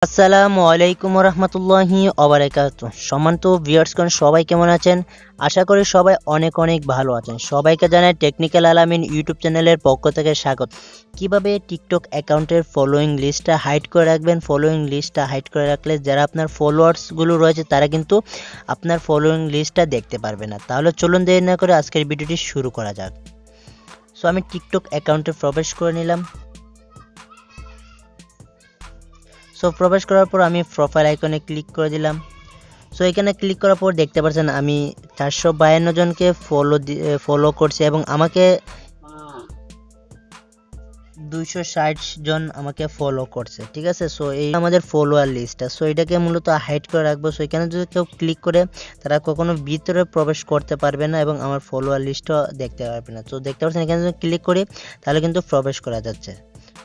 আসসালামু আলাইকুম রহমতুল্লাহি ওবারাকাতু। সম্মানিত ভিউয়ার্সগণ, সবাই কেমন আছেন? আশা করি সবাই অনেক অনেক ভালো আছেন। সবাইকে জানাই টেকনিক্যাল আল-আমিন ইউটিউব চ্যানেলের পক্ষ থেকে স্বাগত। কিভাবে টিকটক অ্যাকাউন্টের ফলোয়িং লিস্টটা হাইড করে রাখবেন? ফলোয়িং লিস্টটা হাইড করে রাখলে যারা আপনার ফলোয়ার্সগুলো রয়েছে তারা কিন্তু আপনার ফলোয়িং লিস্টটা দেখতে পারবে না। তাহলে চলুন দেরি না করে আজকের ভিডিওটি শুরু করা যাক। সো আমি টিকটক অ্যাকাউন্টে প্রবেশ করে নিলাম। সো প্রবেশ করার পর আমি প্রোফাইল আইকনে ক্লিক করে দিলাম। সো এখানে ক্লিক করার পর দেখতে পাচ্ছেন আমি 452 জনকে ফলো করছি এবং আমাকে 260 জন আমাকে ফলো করছে, ঠিক আছে। সো এই আমাদের ফলোয়ার লিস্টটা। সো এটাকে মূলত হাইড করে রাখবো। সো এখানে যদি কেউ ক্লিক করে তারা কখনো ভিতরে প্রবেশ করতে পারবে না এবং আমার ফলোয়ার লিস্টও দেখতে পারবে না। তো দেখতে পাচ্ছেন এখানে যদি ক্লিক করি তাহলে কিন্তু প্রবেশ করা যাচ্ছে।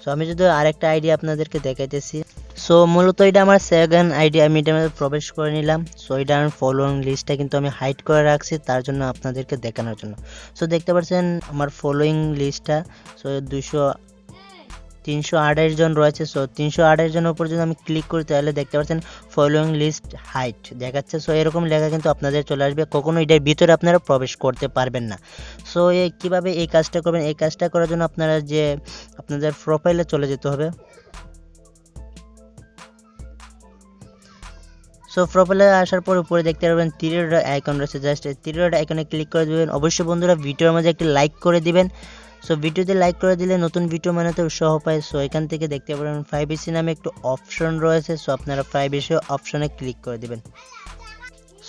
সো আমি যদি আরেকটা আইডি আপনাদেরকে দেখাইতেছি। সো মূলত এটা আমার সেকেন্ড আইডি, আমি এটার মধ্যে প্রবেশ করে নিলাম। সো এটা আমার ফলোয়িং লিস্টটা কিন্তু আমি হাইড করে রাখছি তার জন্য আপনাদেরকে দেখানোর জন্য। সো দেখতে পাচ্ছেন আমার ফলোয়িং লিস্টটা। সো 328 জন রয়েছে। সো 328 জনের উপর যদি আমি ক্লিক করি তাহলে দেখতে পাচ্ছেন ফলোয়িং লিস্ট হাইড দেখাচ্ছে। সো এরকম লেখা কিন্তু আপনাদের চলে আসবে, কখনো এটার ভিতরে আপনারা প্রবেশ করতে পারবেন না। সো কীভাবে এই কাজটা করবেন? এই কাজটা করার জন্য আপনারা আপনাদের প্রোফাইলে চলে যেতে হবে। সো প্রোফাইলে আসার পর উপরে দেখতে পারবেন তীরের আইকন রয়েছে, জাস্ট তীরের আইকনে ক্লিক করে দেবেন। অবশ্যই বন্ধুরা ভিডিওর মাঝে একটি লাইক করে দিবেন। সো ভিডিওতে লাইক করে দিলে নতুন ভিডিও বানাতে উৎসাহ পায়। সো এখান থেকে দেখতে পারবেন প্রাইভেসি নামে একটু অপশন রয়েছে। সো আপনারা প্রাইভেসি অপশনে ক্লিক করে দিবেন।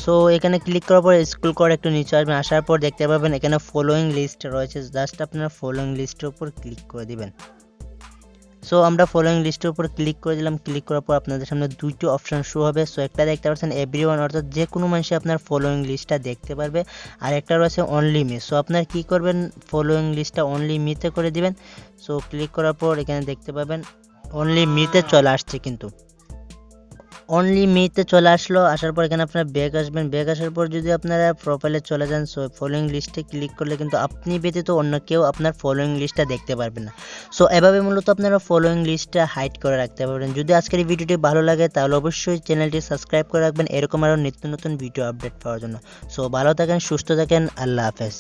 সো এখানে ক্লিক করার পর স্ক্রল করে একটু নিচে আসবেন। আসার পর দেখতে পাবেন এখানে ফলোয়িং লিস্ট রয়েছে, জাস্ট আপনারা ফলোয়িং লিস্টের উপর ক্লিক করে দিবেন। সো আমরা ফলোয়িং লিস্টের উপর ক্লিক করে দিলাম। ক্লিক করার পর আপনাদের সামনে দুইটি অপশন শো হবে। সো একটা দেখতে পাচ্ছেন এভরিওয়ান, অর্থাৎ যে কোনো মানুষই আপনার ফলোয়িং লিস্টটা দেখতে পারবে, আর একটা রয়েছে অনলি মি। সো আপনার কি করবেন, ফলোয়িং লিস্টটা অনলি মিতে করে দিবেন। সো ক্লিক করার পর এখানে দেখতে পাবেন অনলি মিতে চলে আসছে, কিন্তু অনলি মিতে চলে আসলো। আসার পর এখানে আপনারা ব্যাক আসবেন। ব্যাক আসার পর যদি আপনারা প্রোফাইলে চলে যান, সো ফলোয়িং লিস্টে ক্লিক করলে কিন্তু আপনি ব্যতীত অন্য কেউ আপনার ফলোয়িং লিস্টটা দেখতে পারবেন না। সো এভাবে মূলত আপনারা ফলোয়িং লিস্টটা হাইড করে রাখতে পারবেন। যদি আজকের এই ভিডিওটি ভালো লাগে তাহলে অবশ্যই চ্যানেলটি সাবস্ক্রাইব করে রাখবেন এরকম আরও নিত্য নতুন ভিডিও আপডেট পাওয়ার জন্য। সো ভালো থাকেন, সুস্থ থাকেন, আল্লাহ হাফেজ।